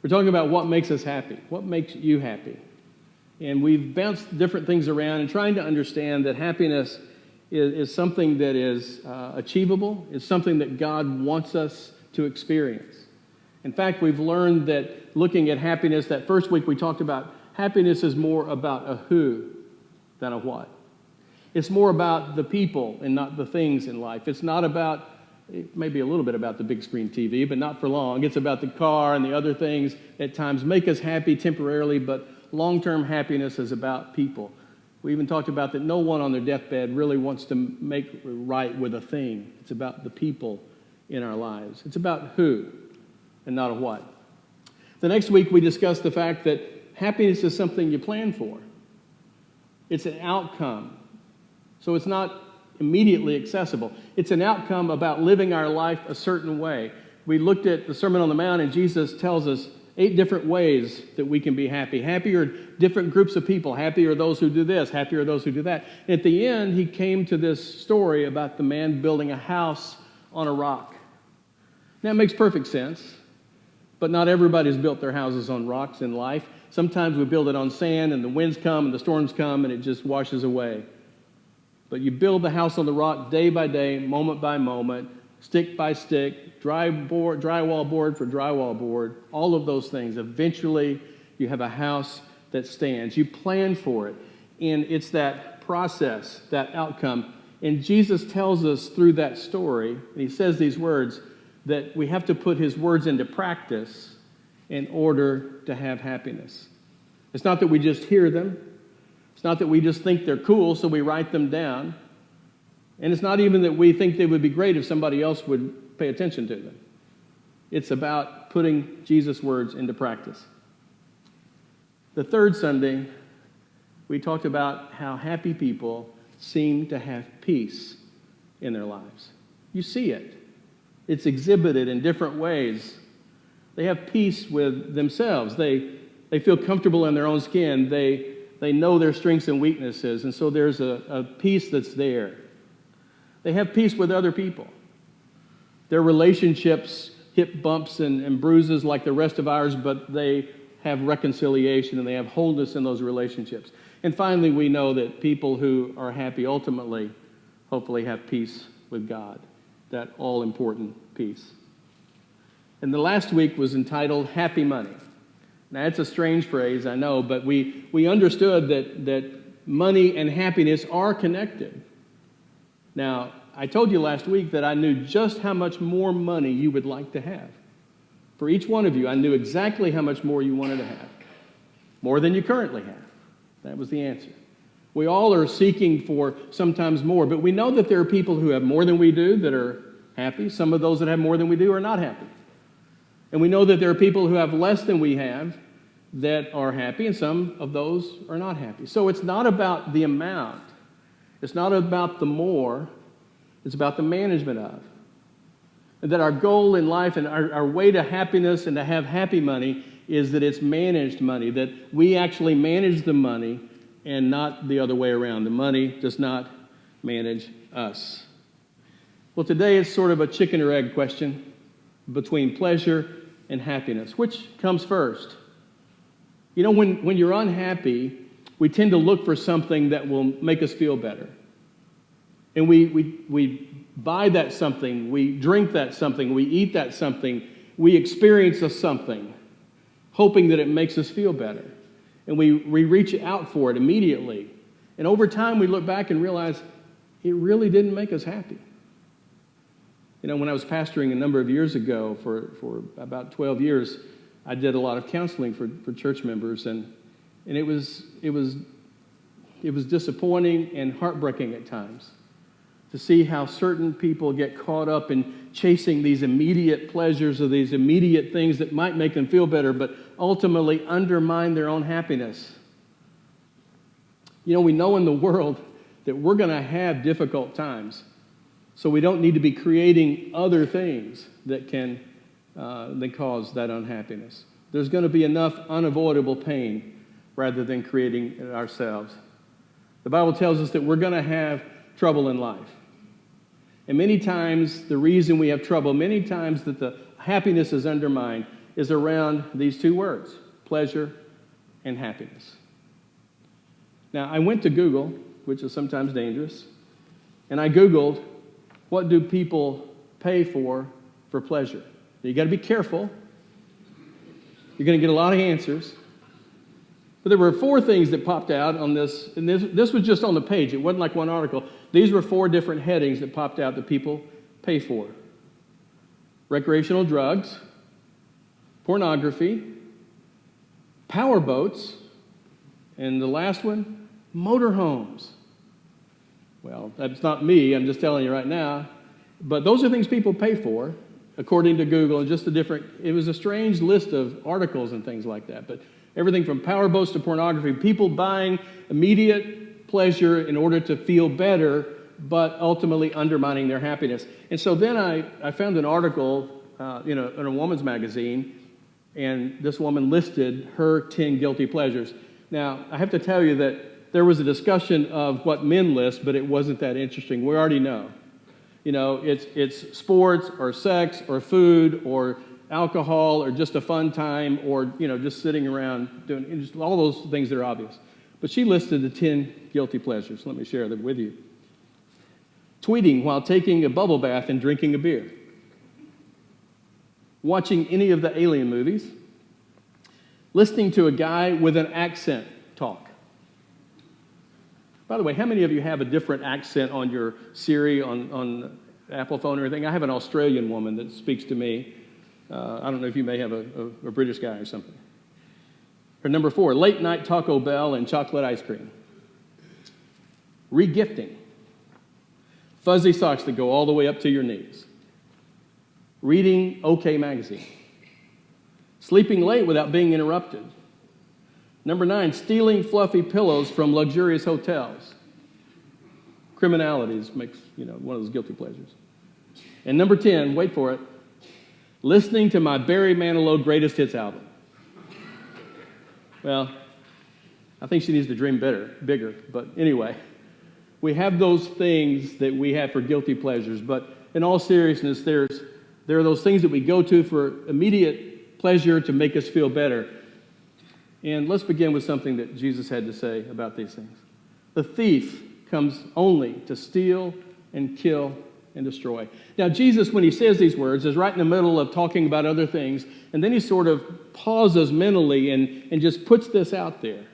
We're talking about what makes us happy. What makes you happy? And we've bounced different things around and trying to understand that happiness is something that is achievable. It's something that God wants us to experience. In fact, we've learned that looking at happiness, that first week we talked about happiness is more about a who than a what. It's more about the people and not the things in life. It's not about, it may be a little bit about the big screen TV, but not for long. It's about the car and the other things at times make us happy temporarily, but long-term happiness is about people. We even talked about that no one on their deathbed really wants to make right with a thing. It's about the people in our lives. It's about who and not a what. The next week we discussed the fact that happiness is something you plan for. It's an outcome. So it's not immediately accessible. It's an outcome about living our life a certain way. We looked at the Sermon on the Mount, and Jesus tells us 8 different ways that we can be happy. Happy are different groups of people. Happy are those who do this. Happy are those who do that. And at the end, he came to this story about the man building a house on a rock. Now, it makes perfect sense, but not everybody's built their houses on rocks in life. Sometimes we build it on sand, and the winds come, and the storms come, and it just washes away. But you build the house on the rock day by day, moment by moment, stick by stick, drywall board for drywall board, all of those things. Eventually, you have a house that stands. You plan for it, and it's that process, that outcome. And Jesus tells us through that story, and he says these words, that we have to put his words into practice in order to have happiness. It's not that we just hear them. It's not that we just think they're cool, so we write them down. And it's not even that we think they would be great if somebody else would pay attention to them. It's about putting Jesus' words into practice. The third Sunday, we talked about how happy people seem to have peace in their lives. You see it. It's exhibited in different ways. They have peace with themselves. They feel comfortable in their own skin. They know their strengths and weaknesses, and so there's a peace that's there. They have peace with other people. Their relationships hit bumps and bruises like the rest of ours, but they have reconciliation and they have wholeness in those relationships. And finally, we know that people who are happy ultimately, hopefully, have peace with God, that all-important peace. And the last week was entitled Happy Money. Now, it's a strange phrase, I know, but we understood that money and happiness are connected. Now, I told you last week that I knew just how much more money you would like to have. For each one of you, I knew exactly how much more you wanted to have. More than you currently have. That was the answer. We all are seeking for sometimes more, but we know that there are people who have more than we do that are happy. Some of those that have more than we do are not happy. And we know that there are people who have less than we have that are happy, and some of those are not happy. So it's not about the amount. It's not about the more. It's about the management of. And that our goal in life and our way to happiness and to have happy money is that it's managed money, that we actually manage the money and not the other way around. The money does not manage us. Well, today it's sort of a chicken or egg question between pleasure and happiness. Which comes first? You know, when you're unhappy, we tend to look for something that will make us feel better. And we buy that something, we drink that something, we eat that something, we experience a something, hoping that it makes us feel better. And we reach out for it immediately. And over time, we look back and realize it really didn't make us happy. You know, when I was pastoring a number of years ago, for about 12 years, I did a lot of counseling for church members, and it was disappointing and heartbreaking at times to see how certain people get caught up in chasing these immediate pleasures or these immediate things that might make them feel better, but ultimately undermine their own happiness. You know, we know in the world that we're going to have difficult times, so we don't need to be creating other things that can cause that unhappiness. There's going to be enough unavoidable pain rather than creating it ourselves. The Bible tells us that we're going to have trouble in life. And many times the reason we have trouble, many times that the happiness is undermined, is around these two words, pleasure and happiness. Now, I went to Google, which is sometimes dangerous, and I Googled, what do people pay for pleasure? Now, you got to be careful. You're going to get a lot of answers. But there were 4 things that popped out on this, and this was just on the page. It wasn't like one article. These were 4 different headings that popped out that people pay for. Recreational drugs, pornography, power boats, and the last one, motorhomes. Well, that's not me. I'm just telling you right now. But those are things people pay for, according to Google, and just it was a strange list of articles and things like that. But everything from power boats to pornography, people buying immediate pleasure in order to feel better, but ultimately undermining their happiness. And so then I found an article in a woman's magazine, and this woman listed her 10 guilty pleasures. Now, I have to tell you that there was a discussion of what men list, but it wasn't that interesting. We already know. It's sports or sex or food or alcohol or just a fun time or, just sitting around doing just all those things that are obvious. But she listed the 10 guilty pleasures. Let me share them with you. Tweeting while taking a bubble bath and drinking a beer. Watching any of the Alien movies. Listening to a guy with an accent talk. By the way, how many of you have a different accent on your Siri, on Apple phone or anything? I have an Australian woman that speaks to me. I don't know if you may have a British guy or something. Or number 4, late night Taco Bell and chocolate ice cream. Regifting. Fuzzy socks that go all the way up to your knees. Reading OK Magazine. Sleeping late without being interrupted. Number 9, stealing fluffy pillows from luxurious hotels. Criminality makes, one of those guilty pleasures. And number 10, wait for it, listening to my Barry Manilow Greatest Hits album. Well, I think she needs to dream bigger. But anyway, we have those things that we have for guilty pleasures. But in all seriousness, there are those things that we go to for immediate pleasure to make us feel better. And let's begin with something that Jesus had to say about these things. The thief comes only to steal and kill and destroy. Now, Jesus, when he says these words, is right in the middle of talking about other things, and then he sort of pauses mentally and just puts this out there.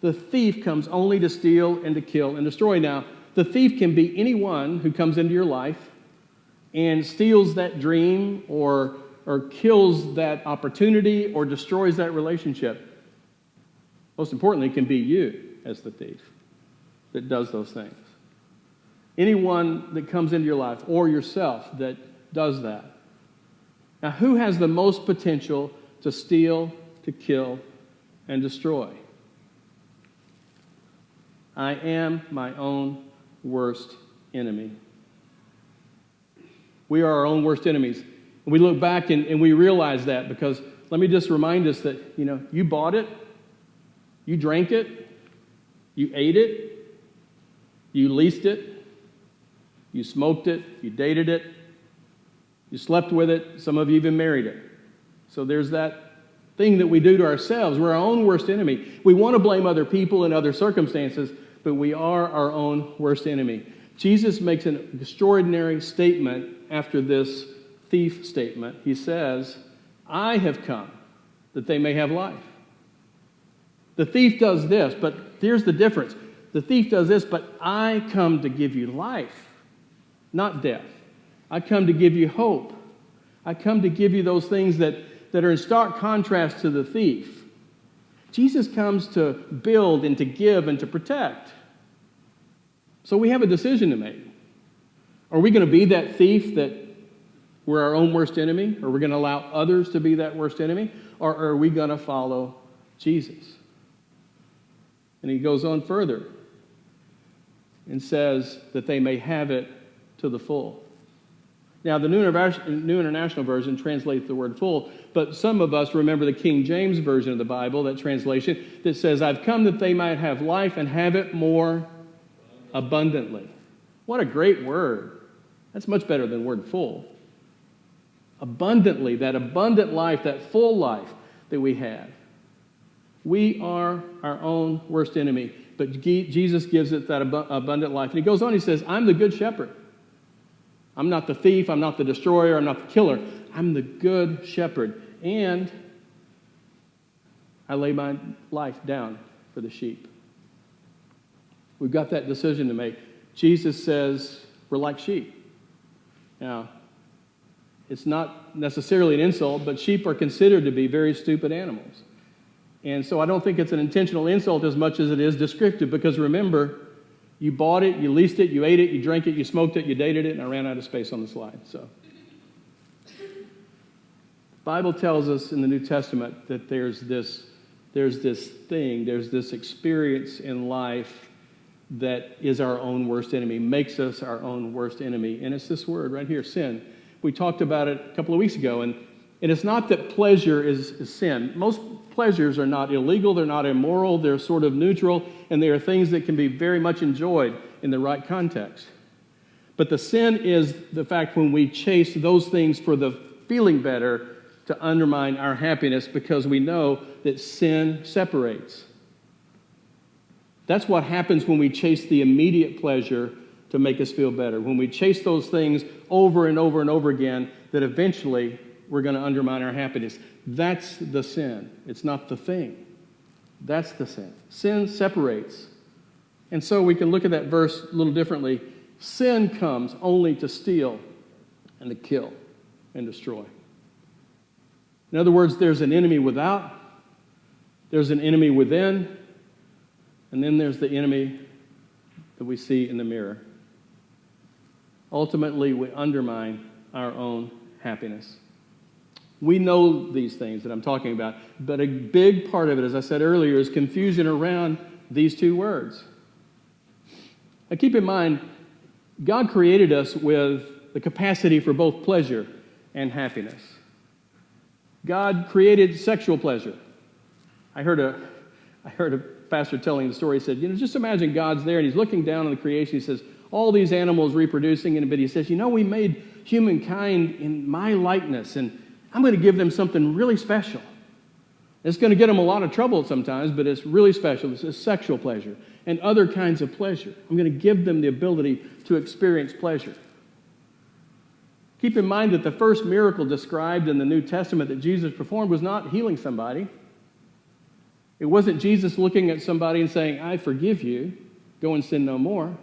The thief comes only to steal and to kill and destroy. Now, the thief can be anyone who comes into your life and steals that dream or kills that opportunity or destroys that relationship. Most importantly, it can be you as the thief that does those things. Anyone that comes into your life or yourself that does that. Now, who has the most potential to steal, to kill, and destroy? I am my own worst enemy. We are our own worst enemies. We look back and we realize that because let me just remind us that, you bought it, you drank it, you ate it, you leased it, you smoked it, you dated it, you slept with it, some of you even married it. So there's that thing that we do to ourselves. We're our own worst enemy. We want to blame other people and other circumstances, but we are our own worst enemy. Jesus makes an extraordinary statement after this thief statement. He says, I have come that they may have life. The thief does this, but here's the difference. The thief does this, but I come to give you life, not death. I come to give you hope. I come to give you those things that are in stark contrast to the thief. Jesus comes to build and to give and to protect. So we have a decision to make. Are we going to be that thief that we're our own worst enemy? Are we going to allow others to be that worst enemy? Or are we going to follow Jesus? And he goes on further and says that they may have it to the full. Now, the New International Version translates the word full, but some of us remember the King James Version of the Bible, that translation, that says, I've come that they might have life and have it more abundantly. What a great word. That's much better than word full. abundantly, that abundant life, that full life that we have. We are our own worst enemy, but Jesus gives it that abundant life. And he goes on, he says, I'm the good shepherd. I'm not the thief, I'm not the destroyer, I'm not the killer. I'm the good shepherd. And I lay my life down for the sheep. We've got that decision to make. Jesus says we're like sheep. Now, it's not necessarily an insult, but sheep are considered to be very stupid animals. And so I don't think it's an intentional insult as much as it is descriptive, because remember, you bought it, you leased it, you ate it, you drank it, you smoked it, you dated it, and I ran out of space on the slide. So, the Bible tells us in the New Testament that there's this experience in life that is our own worst enemy, makes us our own worst enemy. And it's this word right here, sin. We talked about it a couple of weeks ago, and it's not that pleasure is sin. Most pleasures are not illegal, they're not immoral, they're sort of neutral, and they are things that can be very much enjoyed in the right context. But the sin is the fact when we chase those things for the feeling better to undermine our happiness, because we know that sin separates. That's what happens when we chase the immediate pleasure to make us feel better. When we chase those things over and over and over again, that eventually we're going to undermine our happiness. That's the sin. It's not the thing. That's the sin. Sin separates. And so we can look at that verse a little differently. Sin comes only to steal and to kill and destroy. In other words, there's an enemy without, there's an enemy within, and then there's the enemy that we see in the mirror. Ultimately, we undermine our own happiness. We know these things that I'm talking about, but a big part of it, as I said earlier, is confusion around these two words. Now keep in mind, God created us with the capacity for both pleasure and happiness. God created sexual pleasure. I heard a pastor telling the story. He said, just imagine God's there and he's looking down on the creation. He says, all these animals reproducing, but he says, we made humankind in my likeness, and I'm going to give them something really special. It's going to get them a lot of trouble sometimes, but it's really special. It's sexual pleasure and other kinds of pleasure. I'm going to give them the ability to experience pleasure. Keep in mind that the first miracle described in the New Testament that Jesus performed was not healing somebody. It wasn't Jesus looking at somebody and saying, I forgive you, go and sin no more.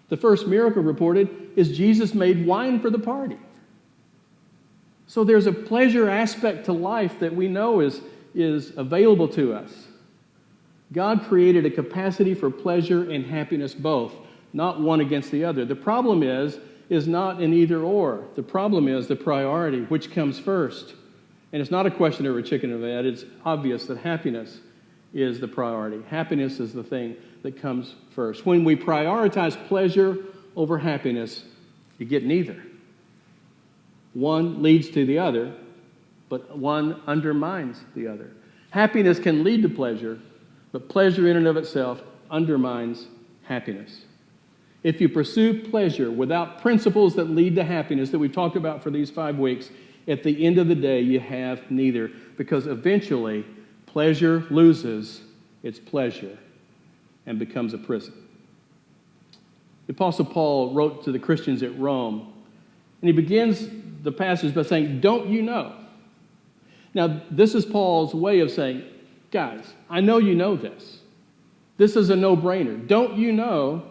The first miracle reported is Jesus made wine for the party. So there's a pleasure aspect to life that we know is available to us. God created a capacity for pleasure and happiness both, not one against the other. The problem is not an either or. The problem is the priority, which comes first. And it's not a question of a chicken or egg. It's obvious that happiness is the priority. Happiness is the thing that comes first. When we prioritize pleasure over happiness, you get neither. One leads to the other, but one undermines the other. Happiness can lead to pleasure, but pleasure in and of itself undermines happiness. If you pursue pleasure without principles that lead to happiness that we've talked about for these 5 weeks, at the end of the day, you have neither, because eventually pleasure loses its pleasure and becomes a prison. The Apostle Paul wrote to the Christians at Rome, and he begins the passage by saying, don't you know? Now, this is Paul's way of saying, guys, I know you know this. This is a no-brainer. Don't you know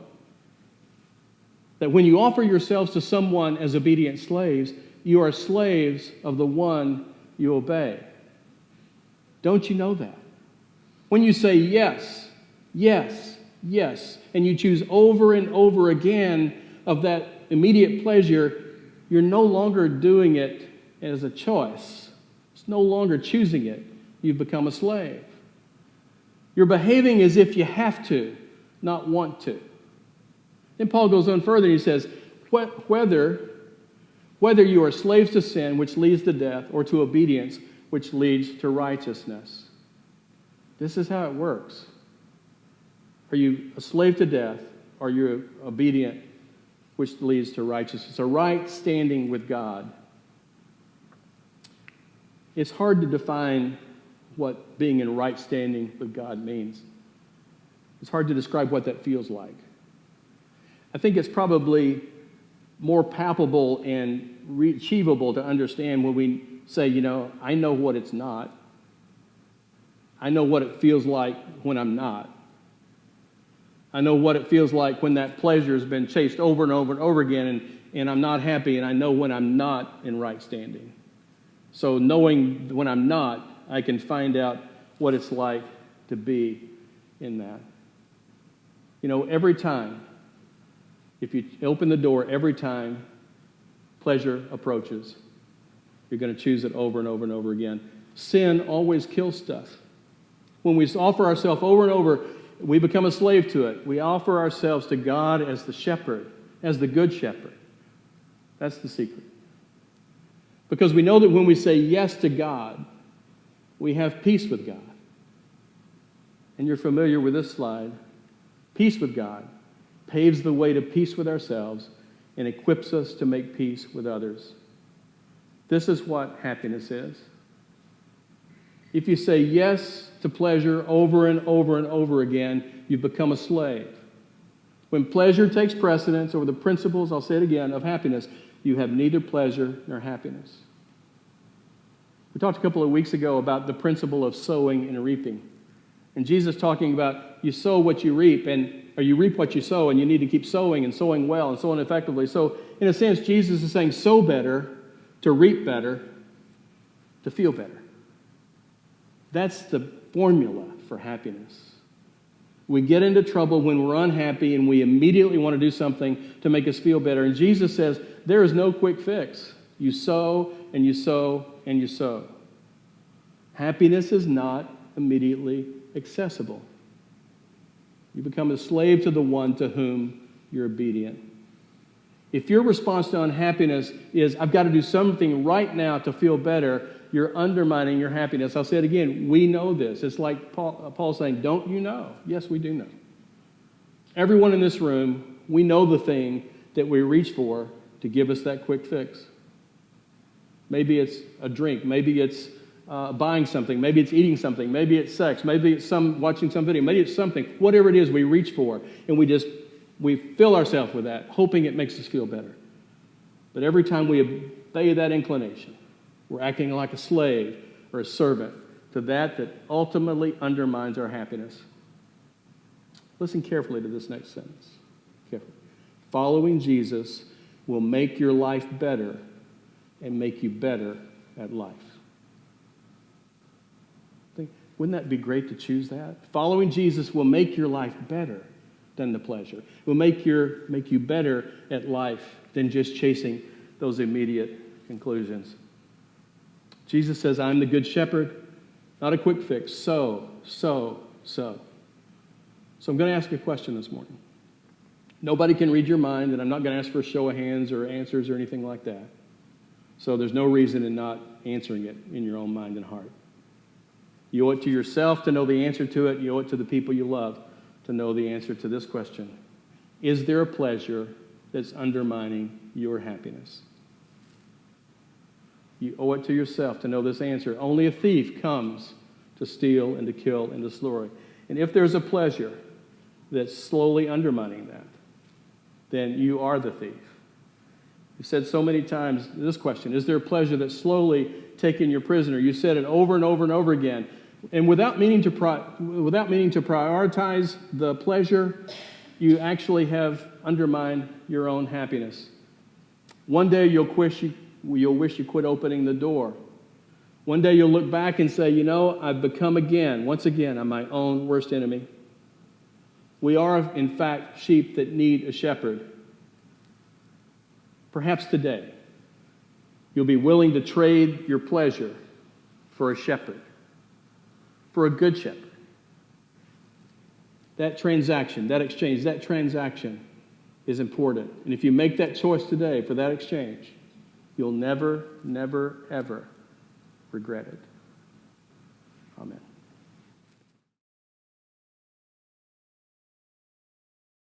that when you offer yourselves to someone as obedient slaves, you are slaves of the one you obey? Don't you know that? When you say yes, yes, yes, and you choose over and over again of that immediate pleasure, you're no longer doing it as a choice. It's no longer choosing it. You've become a slave. You're behaving as if you have to, not want to. Then Paul goes on further and he says, whether you are slaves to sin, which leads to death, or to obedience, which leads to righteousness. This is how it works. Are you a slave to death, or are you obedient, which leads to righteousness, a right standing with God? it's hard to define what being in right standing with God means. It's hard to describe what that feels like. I think it's probably more palpable and achievable to understand when we say, I know what it's not. I know what it feels like when I'm not. I know what it feels like when that pleasure has been chased over and over and over again, and I'm not happy, and I know when I'm not in right standing. So knowing when I'm not, I can find out what it's like to be in that. Every time, if you open the door, every time pleasure approaches, you're going to choose it over and over and over again. Sin always kills stuff. When we offer ourselves over and over, we become a slave to it. We offer ourselves to God as the shepherd, as the good shepherd. That's the secret. Because we know that when we say yes to God, we have peace with God. And you're familiar with this slide. Peace with God paves the way to peace with ourselves and equips us to make peace with others. This is what happiness is. If you say yes to pleasure over and over and over again, you become a slave. When pleasure takes precedence over the principles, I'll say it again, of happiness, you have neither pleasure nor happiness. We talked a couple of weeks ago about the principle of sowing and reaping. And Jesus talking about you sow what you reap, or you reap what you sow, and you need to keep sowing and sowing well and sowing effectively. So in a sense, Jesus is saying sow better, to reap better, to feel better. That's the formula for happiness. We get into trouble when we're unhappy and we immediately want to do something to make us feel better. And Jesus says there is no quick fix. You sow and you sow and you sow. Happiness is not immediately accessible. You become a slave to the one to whom you're obedient. If your response to unhappiness is, I've got to do something right now to feel better, you're undermining your happiness. I'll say it again. We know this. It's like Paul saying, don't you know? Yes, we do know. Everyone in this room, we know the thing that we reach for to give us that quick fix. Maybe it's a drink. Maybe it's buying something. Maybe it's eating something. Maybe it's sex. Maybe it's watching some video. Maybe it's something. Whatever it is, we reach for. And we fill ourselves with that, hoping it makes us feel better. But every time we obey that inclination, we're acting like a slave or a servant to that ultimately undermines our happiness. Listen carefully to this next sentence. Carefully. Following Jesus will make your life better and make you better at life. Wouldn't that be great to choose that? Following Jesus will make your life better than the pleasure. It will make you better at life than just chasing those immediate conclusions. Jesus says, I'm the good shepherd, not a quick fix. So. So I'm going to ask you a question this morning. Nobody can read your mind, and I'm not going to ask for a show of hands or answers or anything like that. So there's no reason in not answering it in your own mind and heart. You owe it to yourself to know the answer to it. You owe it to the people you love to know the answer to this question. Is there a pleasure that's undermining your happiness? You owe it to yourself to know this answer. Only a thief comes to steal and to kill and to destroy. And if there's a pleasure that's slowly undermining that, then you are the thief. You've said so many times this question, is there a pleasure that's slowly taking you prisoner? You said it over and over and over again. And without meaning to prioritize the pleasure, you actually have undermined your own happiness. One day you'll wish you quit opening the door. One day you'll look back and say, I've become once again, I'm my own worst enemy. We are, in fact, sheep that need a shepherd. Perhaps today, you'll be willing to trade your pleasure for a shepherd, for a good shepherd. That transaction is important. And if you make that choice today for that exchange, you'll never, never, ever regret it. Amen.